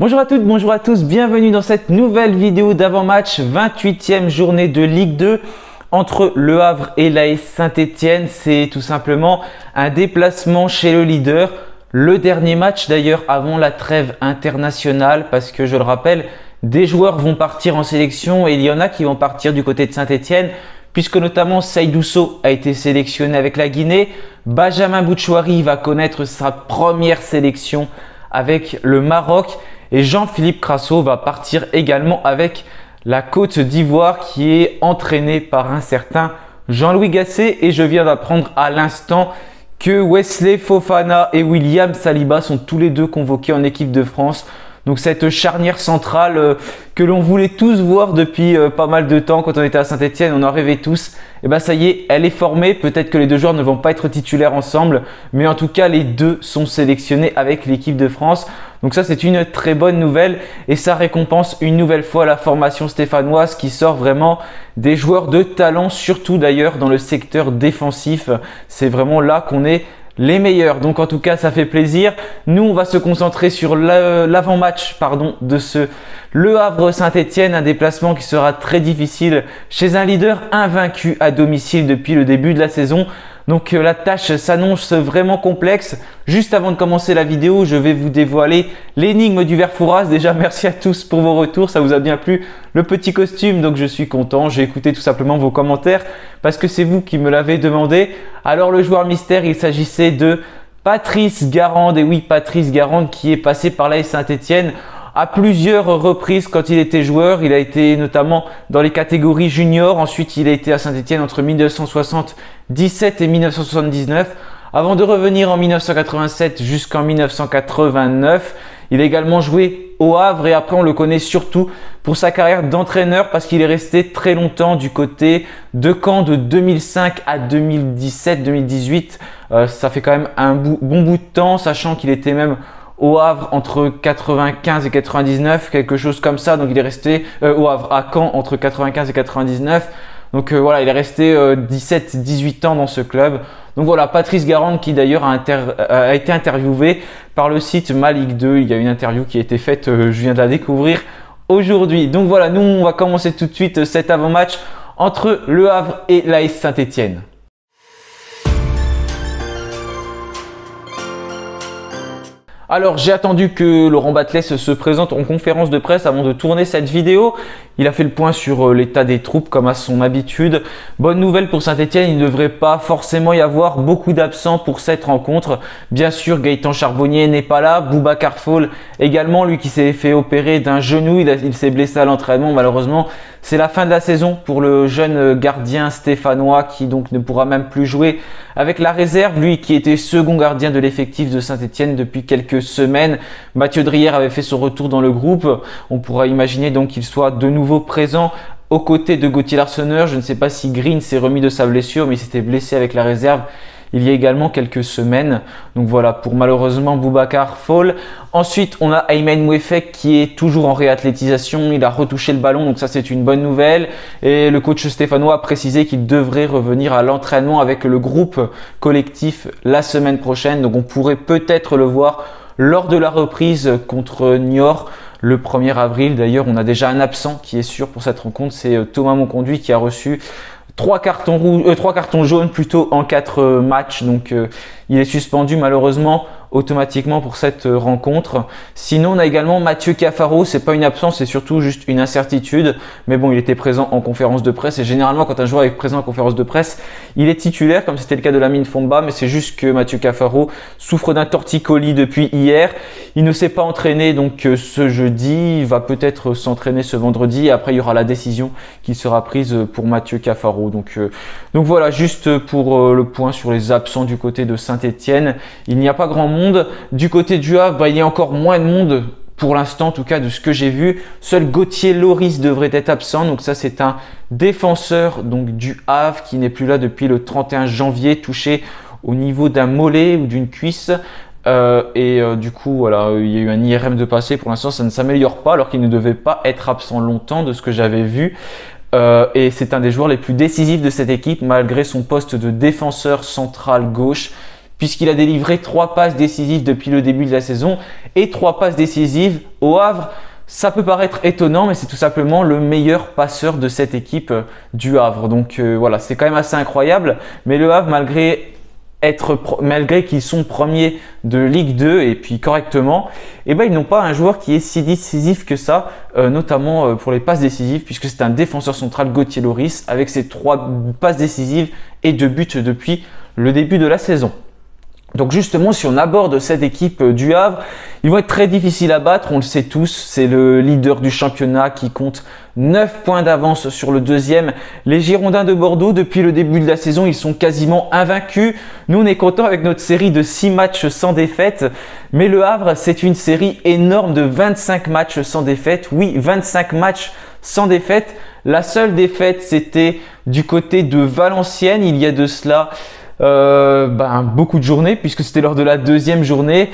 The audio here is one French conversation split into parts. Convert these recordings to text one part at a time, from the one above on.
Bonjour à toutes, bonjour à tous, bienvenue dans cette nouvelle vidéo d'avant-match, 28e journée de Ligue 2 entre Le Havre et l'AS Saint-Etienne. C'est tout simplement un déplacement chez le leader, le dernier match d'ailleurs avant la trêve internationale parce que je le rappelle, des joueurs vont partir en sélection et il y en a qui vont partir du côté de Saint-Etienne puisque notamment Seydou Sow a été sélectionné avec la Guinée, Benjamin Boutchouari va connaître sa première sélection avec le Maroc. Et Jean-Philippe Crasso va partir également avec la Côte d'Ivoire qui est entraîné par un certain Jean-Louis Gasset. Et je viens d'apprendre à l'instant que Wesley Fofana et William Saliba sont tous les deux convoqués en équipe de France. Donc cette charnière centrale que l'on voulait tous voir depuis pas mal de temps quand on était à Saint-Etienne, on en rêvait tous. Et bien ça y est, elle est formée. Peut-être que les deux joueurs ne vont pas être titulaires ensemble, mais en tout cas les deux sont sélectionnés avec l'équipe de France. Donc ça c'est une très bonne nouvelle et ça récompense une nouvelle fois la formation stéphanoise qui sort vraiment des joueurs de talent, surtout d'ailleurs dans le secteur défensif. C'est vraiment là qu'on est les meilleurs. Donc en tout cas ça fait plaisir. Nous on va se concentrer sur l'avant-match de ce Le Havre Saint-Etienne, un déplacement qui sera très difficile chez un leader invaincu à domicile depuis le début de la saison. Donc la tâche s'annonce vraiment complexe. Juste avant de commencer la vidéo, je vais vous dévoiler l'énigme du ver Fouras. Déjà, merci à tous pour vos retours. Ça vous a bien plu le petit costume, donc je suis content. J'ai écouté tout simplement vos commentaires parce que c'est vous qui me l'avez demandé. Alors le joueur mystère, il s'agissait de Patrice Garande. Et oui, Patrice Garande qui est passé par l'AS Saint-Etienne à plusieurs reprises quand il était joueur. Il a été notamment dans les catégories juniors. Ensuite, il a été à Saint-Etienne entre 1977 et 1979 avant de revenir en 1987 jusqu'en 1989. Il a également joué au Havre et après on le connaît surtout pour sa carrière d'entraîneur parce qu'il est resté très longtemps du côté de Caen de 2005 à 2017-2018. Ça fait quand même un bon bout de temps, sachant qu'il était même au Havre entre 95 et 99, quelque chose comme ça. Donc il est resté au Havre à Caen entre 95 et 99. Donc voilà, il est resté 17-18 ans dans ce club. Donc voilà, Patrice Garande qui d'ailleurs a été interviewé par le site Ma Ligue 2. Il y a une interview qui a été faite, je viens de la découvrir aujourd'hui. Donc voilà, nous on va commencer tout de suite cet avant-match entre Le Havre et l'AS Saint-Etienne. Alors j'ai attendu que Laurent Batles se présente en conférence de presse avant de tourner cette vidéo. Il a fait le point sur l'état des troupes comme à son habitude. Bonne nouvelle pour Saint-Etienne, il ne devrait pas forcément y avoir beaucoup d'absents pour cette rencontre. Bien sûr, Gaëtan Charbonnier n'est pas là. Boubacar Fall également, lui qui s'est fait opérer d'un genou. Il s'est blessé à l'entraînement malheureusement. C'est la fin de la saison pour le jeune gardien stéphanois qui donc ne pourra même plus jouer avec la réserve. Lui qui était second gardien de l'effectif de Saint-Etienne depuis quelques semaines. Mathieu Drière avait fait son retour dans le groupe. On pourra imaginer donc qu'il soit de nouveau présent aux côtés de Gauthier Larsonneur. Je ne sais pas si Green s'est remis de sa blessure, mais il s'était blessé avec la réserve il y a également quelques semaines. Donc voilà pour malheureusement Boubacar Fall. Ensuite, on a Aymen Mouefek qui est toujours en réathlétisation. Il a retouché le ballon, donc ça c'est une bonne nouvelle. Et le coach stéphanois a précisé qu'il devrait revenir à l'entraînement avec le groupe collectif la semaine prochaine. Donc on pourrait peut-être le voir lors de la reprise contre Niort le 1er avril. D'ailleurs, on a déjà un absent qui est sûr pour cette rencontre. C'est Thomas Monconduit qui a reçu 3 cartons jaunes plutôt en 4 matchs. Donc il est suspendu malheureusement automatiquement pour cette rencontre. Sinon, on a également Mathieu Cafaro. C'est pas une absence, c'est surtout juste une incertitude. Mais bon, il était présent en conférence de presse. Et généralement, quand un joueur est présent en conférence de presse, il est titulaire, comme c'était le cas de Lamine Fomba. Mais c'est juste que Mathieu Cafaro souffre d'un torticolis depuis hier. Il ne s'est pas entraîné donc ce jeudi. Il va peut-être s'entraîner ce vendredi. Et après, il y aura la décision qui sera prise pour Mathieu Cafaro. Donc voilà, juste pour le point sur les absents du côté de Saint-Etienne. Il n'y a pas grand monde. Du côté du Havre, il y a encore moins de monde pour l'instant, en tout cas de ce que j'ai vu. Seul Gauthier Loris devrait être absent. Donc ça, c'est un défenseur donc du Havre qui n'est plus là depuis le 31 janvier, touché au niveau d'un mollet ou d'une cuisse. Du coup, voilà, il y a eu un IRM de passé. Pour l'instant, ça ne s'améliore pas alors qu'il ne devait pas être absent longtemps de ce que j'avais vu. Et c'est un des joueurs les plus décisifs de cette équipe malgré son poste de défenseur central gauche. puisqu'il a délivré 3 passes décisives depuis le début de la saison et 3 passes décisives au Havre. Ça peut paraître étonnant, mais c'est tout simplement le meilleur passeur de cette équipe du Havre. Donc voilà, c'est quand même assez incroyable. Mais le Havre, malgré qu'ils sont premiers de Ligue 2 et puis correctement, eh ben, ils n'ont pas un joueur qui est si décisif que ça, notamment pour les passes décisives, puisque c'est un défenseur central, Gauthier Loris, avec ses 3 passes décisives et 2 buts depuis le début de la saison. Donc justement, si on aborde cette équipe du Havre, ils vont être très difficiles à battre, on le sait tous, c'est le leader du championnat qui compte 9 points d'avance sur le deuxième. Les Girondins de Bordeaux, depuis le début de la saison, ils sont quasiment invaincus. Nous, on est contents avec notre série de 6 matchs sans défaite, mais le Havre, c'est une série énorme de 25 matchs sans défaite. Oui, 25 matchs sans défaite. La seule défaite, c'était du côté de Valenciennes, il y a de cela beaucoup de journées, puisque c'était lors de la deuxième journée.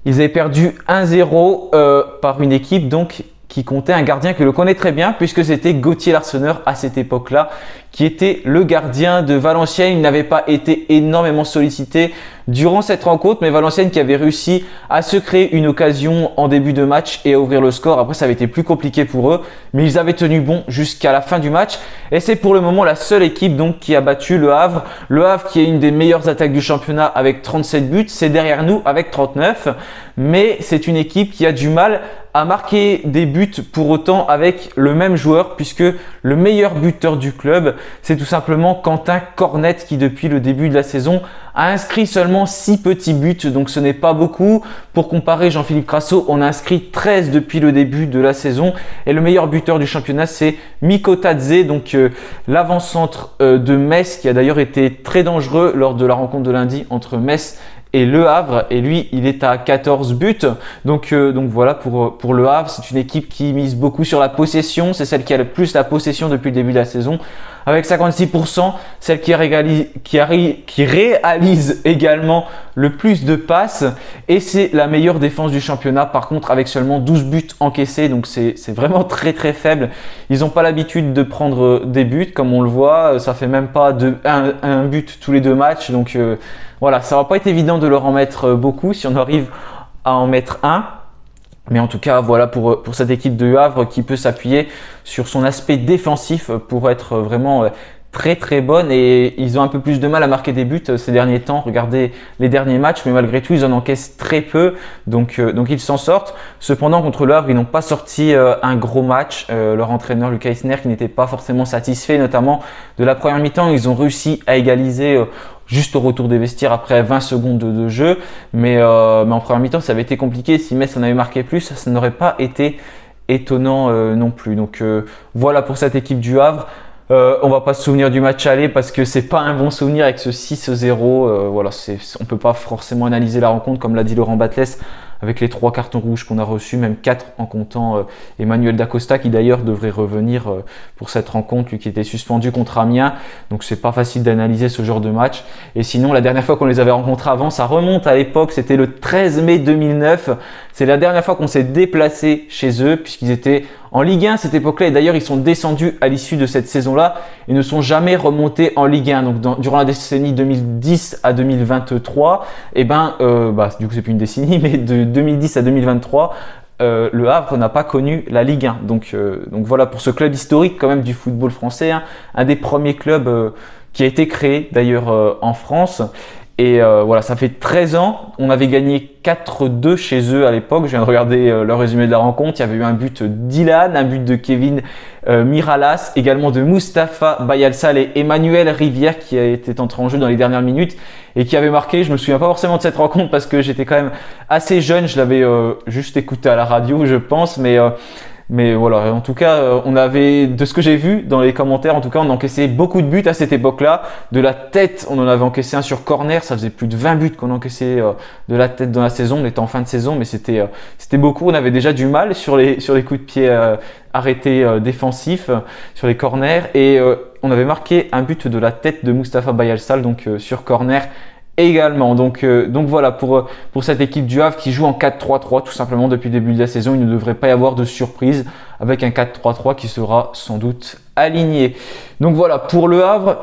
Ils avaient perdu 1-0 par une équipe donc qui comptait un gardien que l'on connaît très bien, puisque c'était Gauthier Larseneur à cette époque-là, qui était le gardien de Valenciennes. Il n'avait pas été énormément sollicité durant cette rencontre, mais Valenciennes qui avait réussi à se créer une occasion en début de match et à ouvrir le score. Après, ça avait été plus compliqué pour eux, mais ils avaient tenu bon jusqu'à la fin du match. Et c'est pour le moment la seule équipe donc qui a battu le Havre. Le Havre qui est une des meilleures attaques du championnat avec 37 buts, c'est derrière nous avec 39. Mais c'est une équipe qui a du mal à marquer des buts pour autant avec le même joueur, puisque le meilleur buteur du club, c'est tout simplement Quentin Cornette qui depuis le début de la saison a inscrit seulement 6 petits buts, donc ce n'est pas beaucoup. Pour comparer, Jean-Philippe Crasso, on a inscrit 13 depuis le début de la saison et le meilleur buteur du championnat, c'est Miko Tadze, donc l'avant-centre de Metz, qui a d'ailleurs été très dangereux lors de la rencontre de lundi entre Metz et Le Havre, et lui il est à 14 buts. Donc voilà pour Le Havre, c'est une équipe qui mise beaucoup sur la possession, c'est celle qui a le plus la possession depuis le début de la saison avec 56%, celle qui réalise également le plus de passes, et c'est la meilleure défense du championnat par contre avec seulement 12 buts encaissés, donc c'est vraiment très très faible. Ils n'ont pas l'habitude de prendre des buts comme on le voit, ça fait même pas un but tous les 2 matchs, donc voilà, ça va pas être évident de leur en mettre beaucoup si on arrive à en mettre un. Mais en tout cas, voilà pour cette équipe de Havre qui peut s'appuyer sur son aspect défensif pour être vraiment très très bonne, et ils ont un peu plus de mal à marquer des buts ces derniers temps. Regardez les derniers matchs, mais malgré tout, ils en encaissent très peu, donc ils s'en sortent. Cependant, contre Le Havre, ils n'ont pas sorti un gros match. Leur entraîneur Lucas Eisner qui n'était pas forcément satisfait, notamment de la première mi-temps. Ils ont réussi à égaliser juste au retour des vestiaires après 20 secondes de jeu, mais en première mi-temps ça avait été compliqué. Si Metz en avait marqué plus, ça n'aurait pas été étonnant non plus. Donc voilà pour cette équipe du Havre. On va pas se souvenir du match aller parce que c'est pas un bon souvenir avec ce 6-0. Voilà, on peut pas forcément analyser la rencontre comme l'a dit Laurent Batles, avec les 3 cartons rouges qu'on a reçus, même 4 en comptant Emmanuel Dacosta qui d'ailleurs devrait revenir pour cette rencontre, lui qui était suspendu contre Amiens. Donc c'est pas facile d'analyser ce genre de match. Et sinon, la dernière fois qu'on les avait rencontrés avant, ça remonte à l'époque, c'était le 13 mai 2009. C'est la dernière fois qu'on s'est déplacé chez eux puisqu'ils étaient en Ligue 1 à cette époque-là, et d'ailleurs ils sont descendus à l'issue de cette saison-là et ne sont jamais remontés en Ligue 1. Donc durant la décennie 2010 à 2023, du coup c'est plus une décennie, mais de 2010 à 2023, le Havre n'a pas connu la Ligue 1. Donc voilà pour ce club historique quand même du football français, hein, un des premiers clubs qui a été créé d'ailleurs en France. Et voilà, ça fait 13 ans, on avait gagné 4-2 chez eux à l'époque. Je viens de regarder le résumé de la rencontre. Il y avait eu un but d'Ilan, un but de Kevin Miralas, également de Mustapha Bayalsal et Emmanuel Rivière qui était entré en jeu dans les dernières minutes et qui avait marqué. Je me souviens pas forcément de cette rencontre parce que j'étais quand même assez jeune. Je l'avais juste écouté à la radio, je pense, mais voilà, en tout cas, on avait, de ce que j'ai vu dans les commentaires, en tout cas, on encaissait beaucoup de buts à cette époque-là. De la tête, on en avait encaissé un sur corner. Ça faisait plus de 20 buts qu'on encaissait de la tête dans la saison. On était en fin de saison, mais c'était beaucoup. On avait déjà du mal sur les coups de pied arrêtés défensifs, sur les corners. Et on avait marqué un but de la tête de Mustapha Bayalsal, donc sur corner également. Donc voilà pour cette équipe du Havre qui joue en 4-3-3 tout simplement depuis le début de la saison. Il ne devrait pas y avoir de surprise avec un 4-3-3 qui sera sans doute aligné. Donc voilà pour le Havre.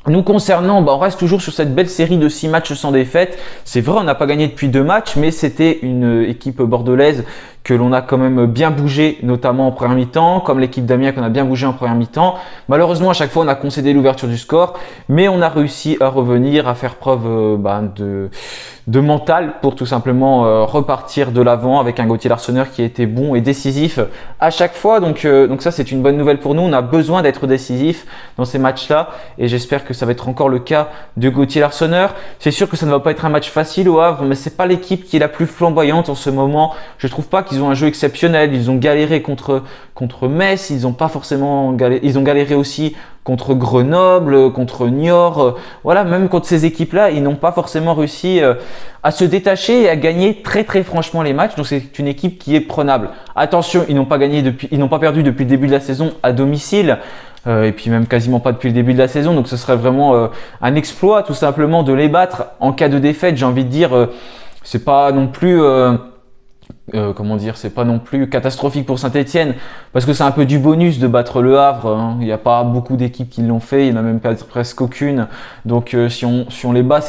Nous concernant, on reste toujours sur cette belle série de 6 matchs sans défaite. C'est vrai, on n'a pas gagné depuis 2 matchs, mais c'était une équipe bordelaise que l'on a quand même bien bougé, notamment en première mi-temps, comme l'équipe d'Amiens qu'on a bien bougé en première mi-temps. Malheureusement, à chaque fois, on a concédé l'ouverture du score, mais on a réussi à revenir, à faire preuve de mental pour tout simplement repartir de l'avant avec un Gauthier Larsonneur qui était bon et décisif à chaque fois. Donc ça, c'est une bonne nouvelle pour nous. On a besoin d'être décisif dans ces matchs-là et j'espère que ça va être encore le cas de Gauthier Larsonneur. C'est sûr que ça ne va pas être un match facile au Havre, mais c'est pas l'équipe qui est la plus flamboyante en ce moment. Je trouve pas qu'ils ont un jeu exceptionnel. Ils ont galéré contre Metz, ils ont pas forcément galéré. Ils ont galéré aussi contre Grenoble, contre Niort, voilà, même contre ces équipes-là, ils n'ont pas forcément réussi à se détacher et à gagner très franchement les matchs. Donc c'est une équipe qui est prenable. Attention, ils n'ont pas perdu depuis le début de la saison à domicile. Et puis même quasiment pas depuis le début de la saison. Donc ce serait vraiment un exploit tout simplement de les battre en cas de défaite. J'ai envie de dire, c'est pas non plus c'est pas non plus catastrophique pour Saint-Etienne parce que c'est un peu du bonus de battre le Havre, hein. Il n'y a pas beaucoup d'équipes qui l'ont fait, il n'y en a même presque aucune. Donc si on les bat,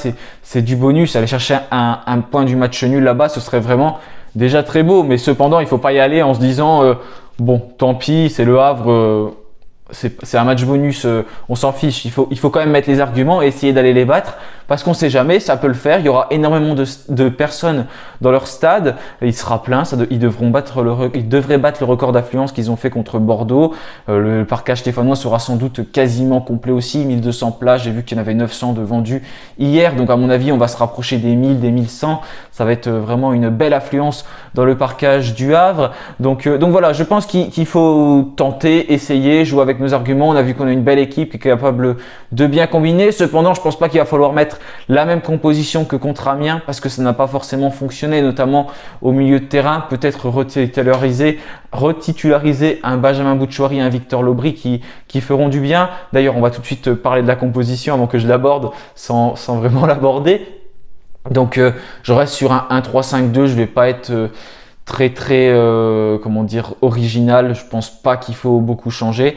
c'est du bonus. Aller chercher un point du match nul là-bas, ce serait vraiment déjà très beau. Mais cependant, il faut pas y aller en se disant bon, tant pis, c'est le Havre. C'est un match bonus, on s'en fiche. Il faut quand même mettre les arguments et essayer d'aller les battre parce qu'on sait jamais, ça peut le faire. Il y aura énormément de personnes dans leur stade, il sera plein. Ils devraient battre le record d'affluence qu'ils ont fait contre Bordeaux. Le parcage stéphanois sera sans doute quasiment complet aussi, 1200 places. J'ai vu qu'il y en avait 900 de vendus hier, donc à mon avis, on va se rapprocher des 1000, des 1100. Ça va être vraiment une belle affluence dans le parcage du Havre. Donc voilà, je pense qu'il faut tenter, essayer, jouer avec nos arguments. On a vu qu'on a une belle équipe qui est capable de bien combiner. Cependant, je pense pas qu'il va falloir mettre la même composition que contre Amiens parce que ça n'a pas forcément fonctionné, notamment au milieu de terrain. Peut-être retitulariser un Benjamin Bouchouari, un Victor Lobry qui feront du bien. D'ailleurs, on va tout de suite parler de la composition avant que je l'aborde sans vraiment l'aborder. Donc, je reste sur un 1-3-5-2. Je vais pas être très original. Je pense pas qu'il faut beaucoup changer.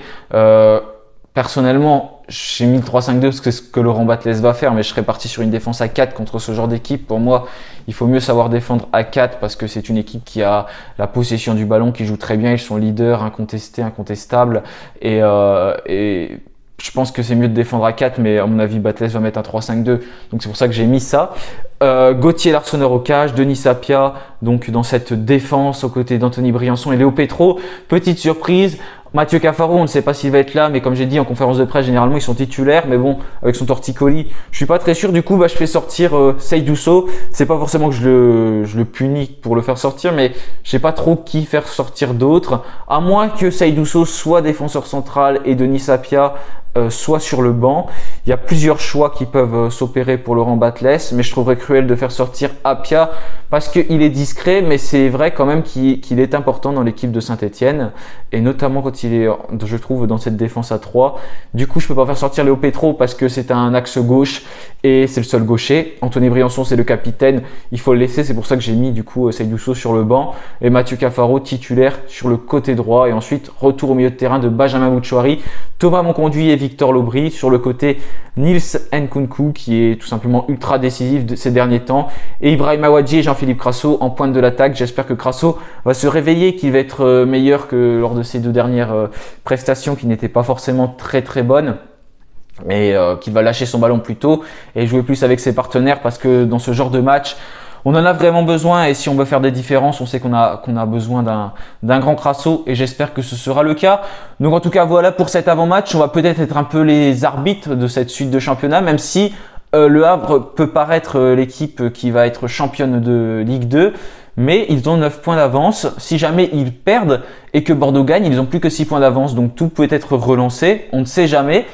Personnellement, j'ai mis le 3-5-2 parce que c'est ce que Laurent Batles va faire, mais je serais parti sur une défense à 4 contre ce genre d'équipe. Pour moi, il faut mieux savoir défendre à 4 parce que c'est une équipe qui a la possession du ballon, qui joue très bien. Ils sont leaders, incontestables. Et je pense que c'est mieux de défendre à 4, mais à mon avis, Batles va mettre un 3-5-2. Donc c'est pour ça que j'ai mis ça. Gauthier Larsonneur au cage, Denis Sapia donc dans cette défense aux côtés d'Anthony Briançon et Léo Petro. Petite surprise, Mathieu Cafaro, on ne sait pas s'il va être là, mais comme j'ai dit en conférence de presse, généralement ils sont titulaires, mais bon, avec son torticolis, je suis pas très sûr. Du coup, je fais sortir Seydou Sow. C'est pas forcément que je le punis pour le faire sortir, mais je sais pas trop qui faire sortir d'autres, à moins que Seydou Sow soit défenseur central et Denis Sapia soit sur le banc. Il y a plusieurs choix qui peuvent s'opérer pour Laurent Batles, mais je trouverais cruel de faire sortir Apia parce qu'il est discret, mais c'est vrai quand même qu'il est important dans l'équipe de Saint-Etienne et notamment quand il est, je trouve, dans cette défense à 3. Du coup, je peux pas faire sortir Léo Petro parce que c'est un axe gauche et c'est le seul gaucher. Anthony Briançon, c'est le capitaine, il faut le laisser. C'est pour ça que j'ai mis du coup Seydou Sow sur le banc et Mathieu Cafaro titulaire sur le côté droit. Et ensuite, retour au milieu de terrain de Benjamin Bouchouari, Thomas Monconduit et Victor Lobry. Sur le côté, Nils Nkunku qui est tout simplement ultra décisif de ces derniers temps et Ibrahim Awadji et Jean-Philippe Crasso en pointe de l'attaque. J'espère que Crasso va se réveiller, qu'il va être meilleur que lors de ses 2 dernières prestations qui n'étaient pas forcément très bonnes, mais qu'il va lâcher son ballon plus tôt et jouer plus avec ses partenaires parce que dans ce genre de match, on en a vraiment besoin et si on veut faire des différences, on sait qu'on a besoin d'un grand Crasso et j'espère que ce sera le cas. Donc en tout cas, voilà pour cet avant-match. On va peut-être être un peu les arbitres de cette suite de championnat, même si le Havre peut paraître l'équipe qui va être championne de Ligue 2. Mais ils ont 9 points d'avance. Si jamais ils perdent et que Bordeaux gagne, ils n'ont plus que 6 points d'avance. Donc tout peut être relancé. On ne sait jamais.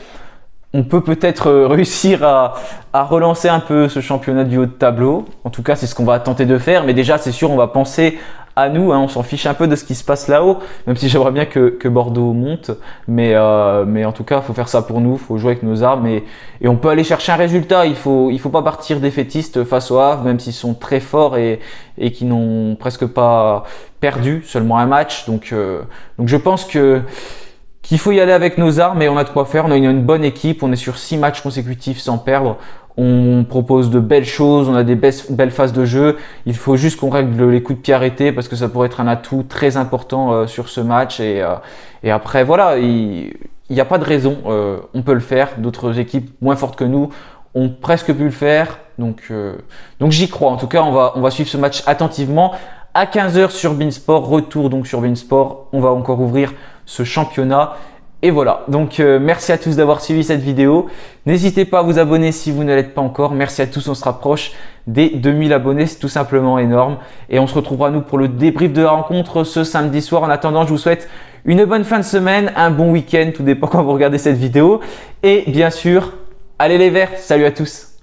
On peut peut-être réussir à relancer un peu ce championnat du haut de tableau. En tout cas, c'est ce qu'on va tenter de faire. Mais déjà, c'est sûr, on va penser à nous. On s'en fiche un peu de ce qui se passe là-haut. Même si j'aimerais bien que Bordeaux monte. Mais en tout cas, il faut faire ça pour nous. Il faut jouer avec nos armes. Et on peut aller chercher un résultat. Il faut pas partir défaitiste face au Havre, même s'ils sont très forts et qui n'ont presque pas perdu, seulement un match. Donc je pense qu'il faut y aller avec nos armes et on a de quoi faire. On a une bonne équipe, on est sur 6 matchs consécutifs sans perdre. On propose de belles choses, on a des belles phases de jeu. Il faut juste qu'on règle les coups de pied arrêtés parce que ça pourrait être un atout très important sur ce match. Et après, voilà, il n'y a pas de raison. On peut le faire. D'autres équipes moins fortes que nous ont presque pu le faire. Donc j'y crois. En tout cas, on va suivre ce match attentivement. À 15 h sur Beansport, retour donc sur Beansport. On va encore ouvrir ce championnat. Et voilà, donc merci à tous d'avoir suivi cette vidéo. N'hésitez pas à vous abonner si vous ne l'êtes pas encore. Merci à tous, on se rapproche des 2000 abonnés, c'est tout simplement énorme. Et on se retrouvera nous pour le débrief de la rencontre ce samedi soir. En attendant, je vous souhaite une bonne fin de semaine, un bon week-end, tout dépend quand vous regardez cette vidéo. Et bien sûr, allez les Verts, salut à tous.